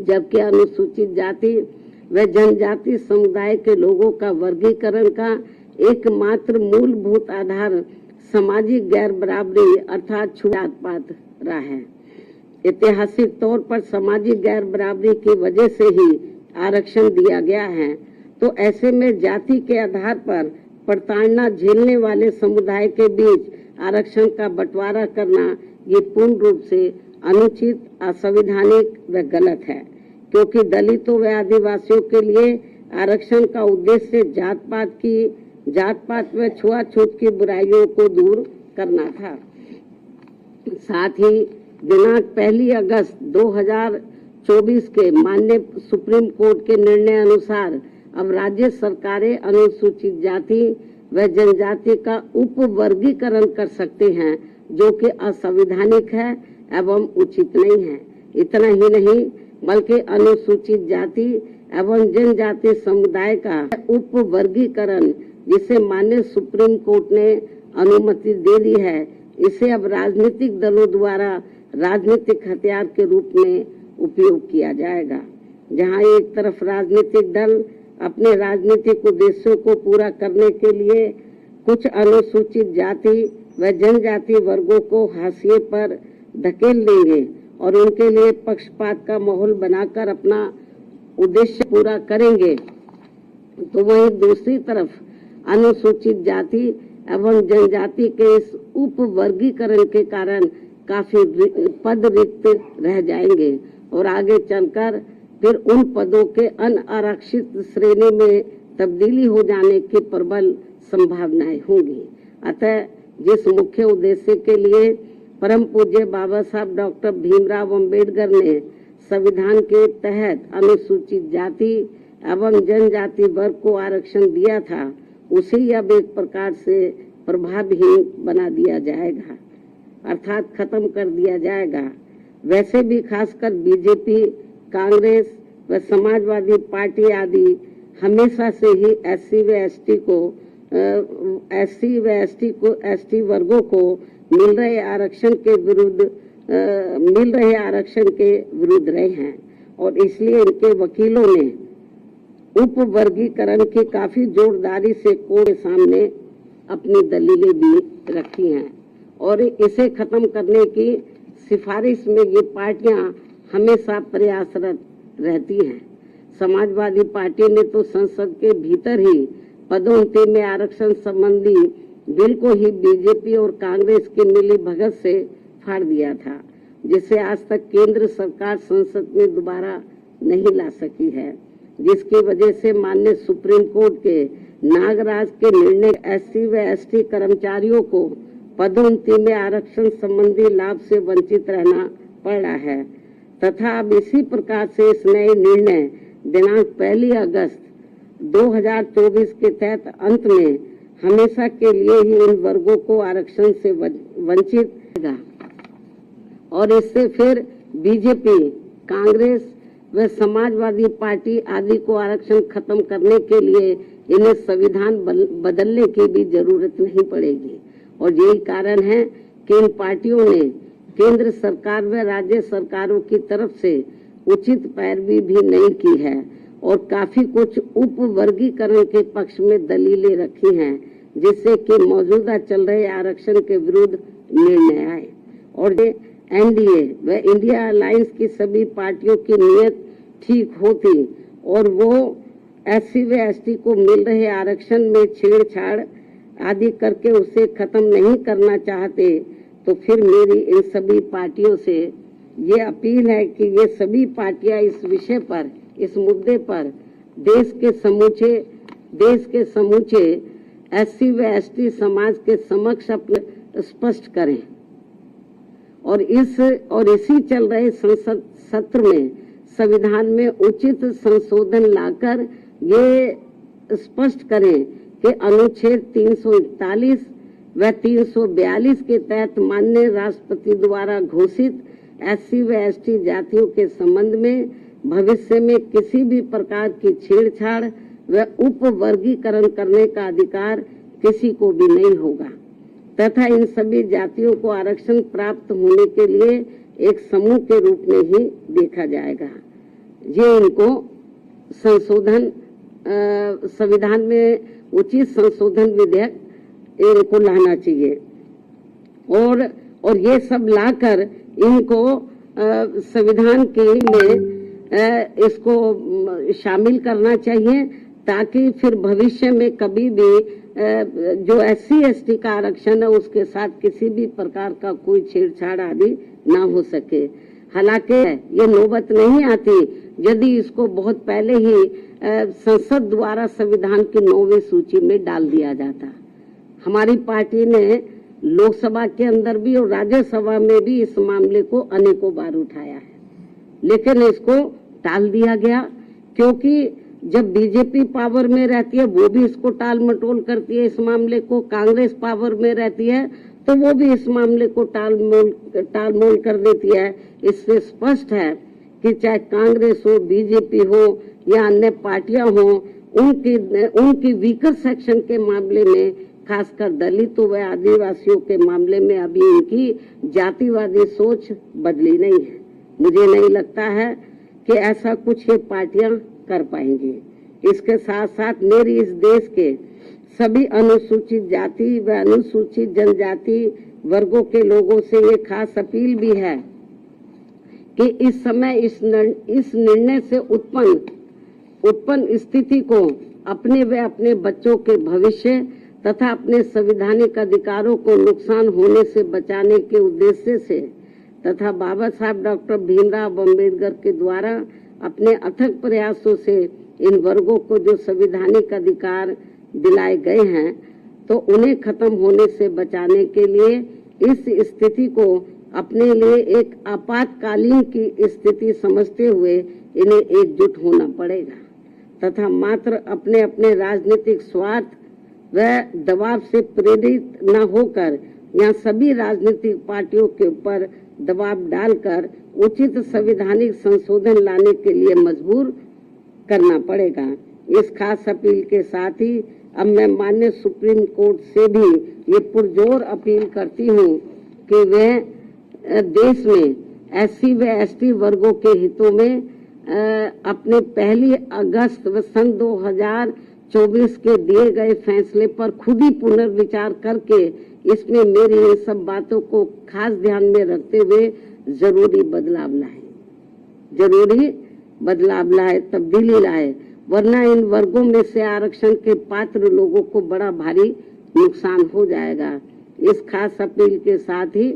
जबकि अनुसूचित जाति व जनजाति समुदाय के लोगों का वर्गीकरण का एकमात्र मूलभूत आधार सामाजिक गैर बराबरी अर्थात छूत पात रहा है। ऐतिहासिक तौर पर सामाजिक गैर बराबरी की वजह से ही आरक्षण दिया गया है, तो ऐसे में जाति के आधार पर प्रताड़ना झेलने वाले समुदाय के बीच आरक्षण का बंटवारा करना ये पूर्ण रूप से अनुचित, असंवैधानिक व गलत है, क्योंकि दलितों व आदिवासियों के लिए आरक्षण का उद्देश्य जात पात व छुआछूत की बुराइयों को दूर करना था। साथ ही दिनांक 1 अगस्त 2024 के माननीय सुप्रीम कोर्ट के निर्णय अनुसार अब राज्य सरकारें अनुसूचित जाति व जनजाति का उप वर्गीकरण कर सकते हैं, जो कि असंवैधानिक है एवं उचित नहीं है। इतना ही नहीं बल्कि अनुसूचित जाति एवं जनजाति समुदाय का उप वर्गीकरण जिसे माननीय सुप्रीम कोर्ट ने अनुमति दे दी है, इसे अब राजनीतिक दलों द्वारा राजनीतिक हथियार के रूप में उपयोग किया जाएगा। जहां एक तरफ राजनीतिक दल अपने राजनीतिक उद्देश्यों को पूरा करने के लिए कुछ अनुसूचित जाति व जनजाति वर्गों को हाशिए पर धकेल देंगे और उनके लिए पक्षपात का माहौल बनाकर अपना उद्देश्य पूरा करेंगे, तो वहीं दूसरी तरफ अनुसूचित जाति एवं जनजाति के इस उप वर्गीकरण के कारण काफी पद रिक्त रह जाएंगे और आगे चलकर फिर उन पदों के अनारक्षित श्रेणी में तब्दीली हो जाने की प्रबल संभावनाएं होंगी। अतः जिस मुख्य उद्देश्य के लिए परम पूज्य बाबा साहब डॉक्टर भीमराव अंबेडकर ने संविधान के तहत अनुसूचित जाति एवं जनजाति वर्ग को आरक्षण दिया था, उसे अब एक प्रकार से प्रभावहीन बना दिया जाएगा, अर्थात खत्म कर दिया जाएगा। वैसे भी खासकर बीजेपी, कांग्रेस व समाजवादी पार्टी आदि हमेशा से ही एसटी वर्गों को मिल रहे आरक्षण के विरुद्ध रहे हैं और इसलिए इनके वकीलों ने उप वर्गीकरण की काफी जोरदारी से कोर्ट के सामने अपनी दलीलें भी रखी हैं और इसे खत्म करने की सिफारिश में ये पार्टियां हमेशा प्रयासरत रहती हैं। समाजवादी पार्टी ने तो संसद के भीतर ही पदोन्नति में आरक्षण संबंधी बिल को ही बीजेपी और कांग्रेस की मिलीभगत से फाड़ दिया था, जिसे आज तक केंद्र सरकार संसद में दोबारा नहीं ला सकी है, जिसकी वजह से माननीय सुप्रीम कोर्ट के नागराज के निर्णय एससी व एसटी कर्मचारियों को पदोन्नति में आरक्षण संबंधी लाभ से वंचित रहना पड़ रहा है तथा अब इसी प्रकार से इस नए निर्णय दिनांक 1 अगस्त 2024 के तहत अंत में हमेशा के लिए ही इन वर्गों को आरक्षण से वंचित होगा और इससे फिर बीजेपी, कांग्रेस व समाजवादी पार्टी आदि को आरक्षण खत्म करने के लिए इन्हें संविधान बदलने की भी जरूरत नहीं पड़ेगी। और यही कारण है कि इन पार्टियों ने केंद्र सरकार व राज्य सरकारों की तरफ से उचित पैरवी भी नहीं की है और काफी कुछ उप वर्गीकरण के पक्ष में दलीलें रखी हैं, जिससे कि मौजूदा चल रहे आरक्षण के विरुद्ध निर्णय आए और एनडीए व इंडिया अलायंस की सभी पार्टियों की नीयत ठीक होती और वो एससी व एसटी को मिल रहे आरक्षण में छेड़छाड़ आदि करके उसे खत्म नहीं करना चाहते, तो फिर मेरी इन सभी पार्टियों से ये अपील है कि ये सभी पार्टियां इस विषय पर, इस मुद्दे पर देश के समूचे एससी व एसटी समाज के समक्ष अपने स्पष्ट करें और इसी चल रहे संसद सत्र में संविधान में उचित संशोधन लाकर ये स्पष्ट करें कि अनुच्छेद 341 व 342 के तहत माननीय राष्ट्रपति द्वारा घोषित एससी व एसटी जातियों के संबंध में भविष्य में किसी भी प्रकार की छेड़छाड़ व उप वर्गीकरण करने का अधिकार किसी को भी नहीं होगा तथा इन सभी जातियों को आरक्षण प्राप्त होने के लिए एक समूह के रूप में ही देखा जाएगा। ये इनको संशोधन संविधान में उचित संशोधन विधेयक इनको लाना चाहिए और ये सब लाकर इनको संविधान के में इसको शामिल करना चाहिए, ताकि फिर भविष्य में कभी भी जो SC/ST का आरक्षण है उसके साथ किसी भी प्रकार का कोई छेड़छाड़ आदि ना हो सके। हालांकि ये नौबत नहीं आती यदि इसको बहुत पहले ही संसद द्वारा संविधान की 9वीं सूची में डाल दिया जाता। हमारी पार्टी ने लोकसभा के अंदर भी और राज्यसभा में भी इस मामले को अनेकों बार उठाया है, लेकिन इसको टाल दिया गया, क्योंकि जब बीजेपी पावर में रहती है वो भी इसको टाल मटोल करती है। इस मामले को कांग्रेस पावर में रहती है तो वो भी इस मामले को टाल मोल कर देती है। इससे स्पष्ट है कि चाहे कांग्रेस हो, बीजेपी हो या अन्य पार्टियां हो, उनकी वीकर सेक्शन के मामले में, खासकर दलितों व आदिवासियों के मामले में अभी उनकी जातिवादी सोच बदली नहीं है। मुझे नहीं लगता है कि ऐसा कुछ ये पार्टियां कर पाएंगी। इसके साथ साथ मेरी इस देश के सभी अनुसूचित जाति व अनुसूचित जनजाति वर्गों के लोगों से ये खास अपील भी है कि इस समय इस निर्णय से उत्पन्न स्थिति को अपने व अपने बच्चों के भविष्य तथा अपने संवैधानिक अधिकारों को नुकसान होने से बचाने के उद्देश्य से तथा बाबा साहब डॉक्टर भीमराव अम्बेडकर के द्वारा अपने अथक प्रयासों से इन वर्गों को जो संवैधानिक अधिकार दिलाए गए हैं, तो उन्हें खत्म होने से बचाने के लिए इस स्थिति को अपने लिए एक आपातकालीन की स्थिति समझते हुए इन्हें एकजुट होना पड़ेगा तथा मात्र अपने अपने राजनीतिक स्वार्थ व दबाव से प्रेरित न होकर यहाँ सभी राजनीतिक पार्टियों के ऊपर दबाव डालकर उचित संवैधानिक संशोधन लाने के लिए मजबूर करना पड़ेगा। इस खास अपील के साथ ही अब मैं माननीय सुप्रीम कोर्ट से भी ये पुरजोर अपील करती हूँ कि वह देश में SC व ST वर्गों के हितों में अपने 1 अगस्त सन 2024 के दिए गए फैसले पर खुद ही पुनर्विचार करके इसमें मेरी ये सब बातों को खास ध्यान में रखते हुए जरूरी बदलाव लाए, तब्दीली लाए, वरना इन वर्गों में से आरक्षण के पात्र लोगों को बड़ा भारी नुकसान हो जाएगा। इस खास अपील के साथ ही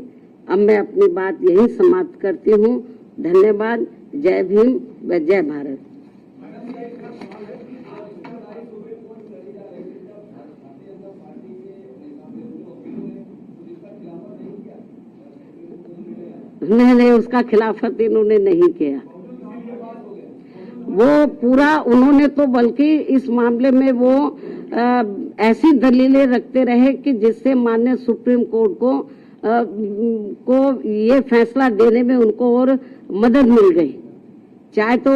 अब मैं अपनी बात यही समाप्त करती हूँ। धन्यवाद। जय भीम व जय भारत। नहीं, उसका खिलाफत इन्होंने नहीं किया। वो पूरा उन्होंने तो बल्कि इस मामले में वो ऐसी दलीलें रखते रहे कि जिससे माननीय सुप्रीम कोर्ट को ये फैसला देने में उनको और मदद मिल गई। चाहे तो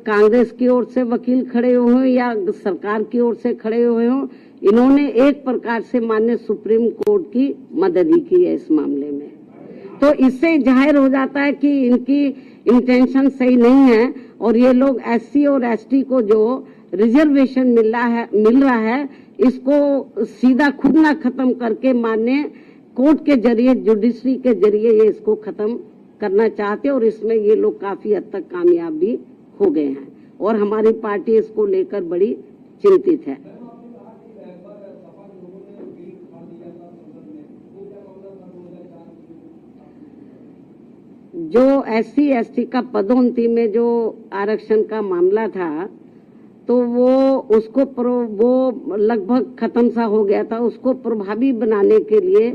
कांग्रेस की ओर से वकील खड़े हुए हों या सरकार की ओर से खड़े हुए हों, इन्होंने एक प्रकार से माननीय सुप्रीम कोर्ट की मदद ही की है इस मामले में। तो इससे जाहिर हो जाता है कि इनकी इंटेंशन सही नहीं है और ये लोग SC और ST को जो रिजर्वेशन मिल रहा है इसको सीधा खुद ना खत्म करके माननीय कोर्ट के जरिए, जुडिशरी के जरिए ये इसको खत्म करना चाहते हैं और इसमें ये लोग काफी हद तक कामयाब भी हो गए हैं और हमारी पार्टी इसको लेकर बड़ी चिंतित है। जो SC ST का पदोन्नति में जो आरक्षण का मामला था तो वो लगभग खत्म सा हो गया था। उसको प्रभावी बनाने के लिए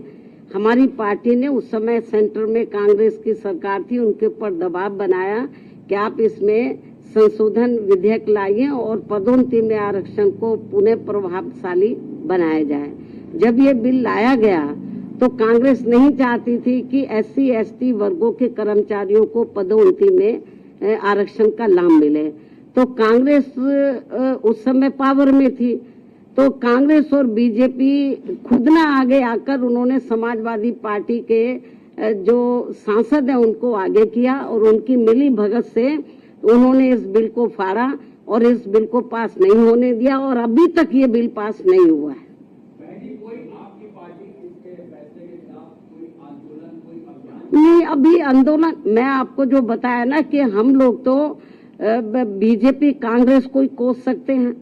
हमारी पार्टी ने उस समय सेंटर में कांग्रेस की सरकार थी, उनके ऊपर दबाव बनाया कि आप इसमें संशोधन विधेयक लाइए और पदोन्नति में आरक्षण को पुनः प्रभावशाली बनाया जाए। जब ये बिल लाया गया तो कांग्रेस नहीं चाहती थी कि SC ST वर्गों के कर्मचारियों को पदोन्नति में आरक्षण का लाभ मिले। तो कांग्रेस उस समय पावर में थी, तो कांग्रेस और बीजेपी खुद ना आगे आकर उन्होंने समाजवादी पार्टी के जो सांसद हैं उनको आगे किया और उनकी मिली भगत से उन्होंने इस बिल को फाड़ा और इस बिल को पास नहीं होने दिया और अभी तक ये बिल पास नहीं हुआ है। नहीं, अभी आंदोलन मैं आपको जो बताया ना कि हम लोग तो बीजेपी कांग्रेस को ही कोस सकते हैं,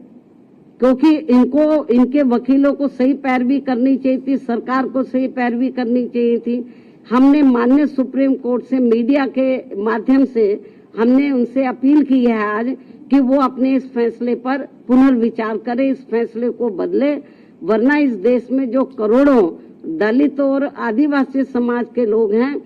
क्योंकि इनको इनके वकीलों को सही पैरवी करनी चाहिए थी, सरकार को सही पैरवी करनी चाहिए थी। हमने माननीय सुप्रीम कोर्ट से मीडिया के माध्यम से हमने उनसे अपील की है आज कि वो अपने इस फैसले पर पुनर्विचार करें, इस फैसले को बदले, वरना इस देश में जो करोड़ों दलित और आदिवासी समाज के लोग हैं,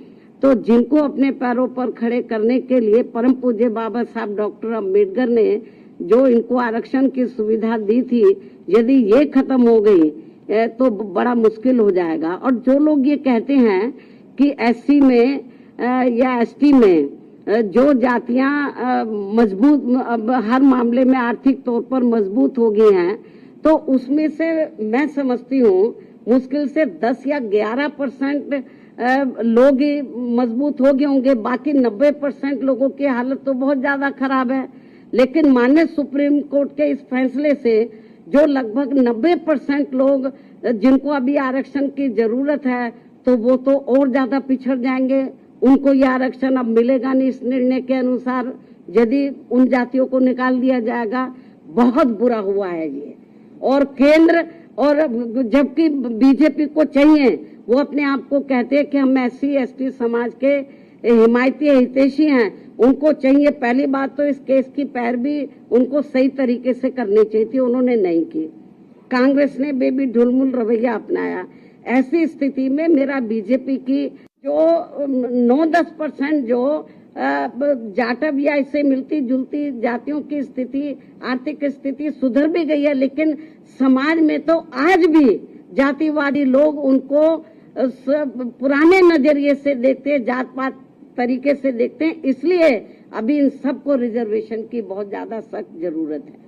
तो जिनको अपने पैरों पर खड़े करने के लिए परम पूज्य बाबा साहब डॉक्टर अम्बेडकर ने जो इनको आरक्षण की सुविधा दी थी, यदि ये खत्म हो गई तो बड़ा मुश्किल हो जाएगा। और जो लोग ये कहते हैं कि एससी में या एसटी में जो जातियां मजबूत हर मामले में आर्थिक तौर पर मजबूत हो गई हैं, तो उसमें से मैं समझती हूँ मुश्किल से 10 या 11% लोग ही मजबूत हो गए होंगे, बाकी 90% लोगों की हालत तो बहुत ज्यादा खराब है। लेकिन माननीय सुप्रीम कोर्ट के इस फैसले से जो लगभग 90% लोग जिनको अभी आरक्षण की जरूरत है, तो वो तो और ज्यादा पिछड़ जाएंगे, उनको ये आरक्षण अब मिलेगा नहीं। इस निर्णय के अनुसार यदि उन जातियों को निकाल दिया जाएगा, बहुत बुरा हुआ है ये। और केंद्र और जबकि बीजेपी को चाहिए, वो अपने आप को कहते हैं कि हम एससी एसटी समाज के हिमायती हितैषी हैं, उनको चाहिए पहली बात तो इस केस की पैरवी उनको सही तरीके से करनी चाहिए थी, उन्होंने नहीं की। कांग्रेस ने बेबी ढुलमुल रवैया अपनाया। ऐसी स्थिति में मेरा बीजेपी की जो 9-10% जो जाटव या इससे मिलती जुलती जातियों की स्थिति, आर्थिक स्थिति सुधर भी गई है, लेकिन समाज में तो आज भी जातिवादी लोग उनको पुराने नजरिए से देखते हैं, जात पात तरीके से देखते हैं। इसलिए अभी इन सबको रिजर्वेशन की बहुत ज्यादा सख्त जरूरत है।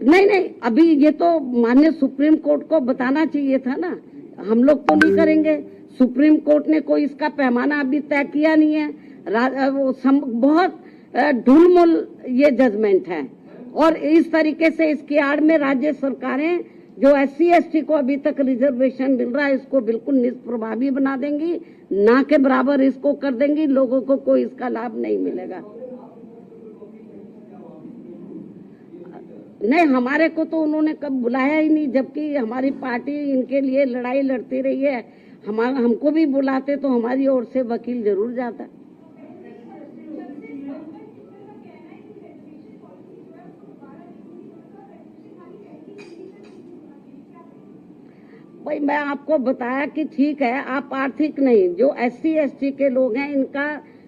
नहीं, अभी ये तो माननीय सुप्रीम कोर्ट को बताना चाहिए था ना, हम लोग तो नहीं करेंगे। सुप्रीम कोर्ट ने कोई इसका पैमाना अभी तय किया नहीं है। बहुत ढुलमुल ये जजमेंट है और इस तरीके से इसकी आड़ में राज्य सरकारें जो एससी एसटी को अभी तक रिजर्वेशन मिल रहा है, इसको बिल्कुल निष्प्रभावी बना देंगी, ना के बराबर इसको कर देंगी, लोगों को कोई इसका लाभ नहीं मिलेगा। नहीं, हमारे को तो उन्होंने कब बुलाया ही नहीं, जबकि हमारी पार्टी इनके लिए लड़ाई लड़ती रही है। हमको भी बुलाते तो हमारी ओर से वकील जरूर जाता। भाई मैं आपको बताया कि ठीक है, आप आर्थिक नहीं, जो एससी एसटी के लोग हैं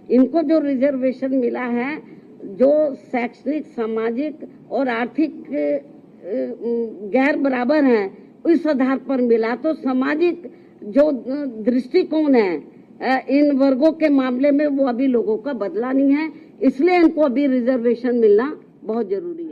इनको जो रिजर्वेशन मिला है, जो शैक्षणिक सामाजिक और आर्थिक गैर बराबर हैं, इस आधार पर मिला। तो सामाजिक जो दृष्टिकोण है इन वर्गों के मामले में वो अभी लोगों का बदला नहीं है, इसलिए इनको अभी रिजर्वेशन मिलना बहुत जरूरी है।